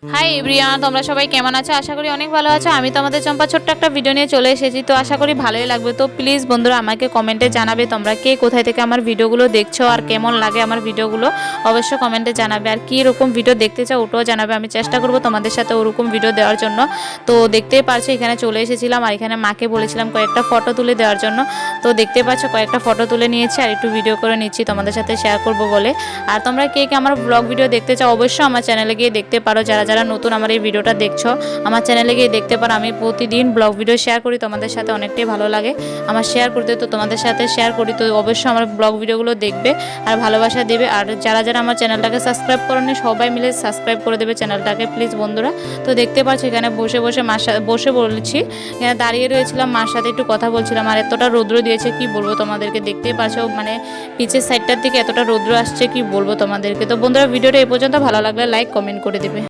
Hi everyone, তোমরা সবাই কেমন আছো? আশা করি অনেক ভালো আছো। আমি তোমাদের চম্পা ছোট্ট একটা ভিডিও নিয়ে চলে এসেছি, তো আশা করি ভালোই লাগবে। তো প্লিজ বন্ধুরা আমাকে কমেন্টে জানাবে তোমরা কে কোথায় থেকে আমার ভিডিওগুলো দেখছো আর কেমন লাগে আমার ভিডিওগুলো, অবশ্যই কমেন্টে জানাবে। আর কী রকম ভিডিও দেখতে চাও ওটাও জানাবে, আমি চেষ্টা করবো তোমাদের সাথে ওরকম ভিডিও দেওয়ার জন্য। তো দেখতেই পারছো এখানে চলে এসেছিলাম আর এখানে মাকে বলেছিলাম কয়েকটা ফটো তুলে দেওয়ার জন্য। তো দেখতে পাচ্ছ কয়েকটা ফটো তুলে নিয়েছি আর একটু ভিডিও করে নিচ্ছি তোমাদের সাথে শেয়ার করবো বলে। আর তোমরা কে কে আমার ব্লগ ভিডিও দেখতে চাও অবশ্যই আমার চ্যানেলে গিয়ে দেখতে পারো। যারা যারা নতুন আমার এই ভিডিওটা দেখছো আমার চ্যানেলে গিয়ে দেখতে পারো। আমি প্রতিদিন ব্লগ ভিডিও শেয়ার করি, তোমাদের সাথে অনেকটাই ভালো লাগে আমার শেয়ার করতে, তো তোমাদের সাথে শেয়ার করি। তো অবশ্যই আমার ব্লগ ভিডিওগুলো দেখবে আর ভালোবাসা দেবে। আর যারা যারা আমার চ্যানেলটাকে সাবস্ক্রাইব করেনি সবাই মিলে সাবস্ক্রাইব করে দেবে চ্যানেলটাকে প্লিজ বন্ধুরা। তো দেখতে পাচ্ছ এখানে বসে বসে মার সাথে বসে বলছি, এখানে দাঁড়িয়ে রয়েছিলাম মার সাথে একটু কথা বলছিলাম। আর এতটা রৌদ্র দিয়েছে কি বলবো তোমাদেরকে, দেখতেই পাচ্ছ মানে পিছের সাইডটার দিকে এতটা রৌদ্র আসছে কি বলবো তোমাদেরকে। তো বন্ধুরা ভিডিওটা এই পর্যন্ত, ভালো লাগলে লাইক কমেন্ট করে দেবে।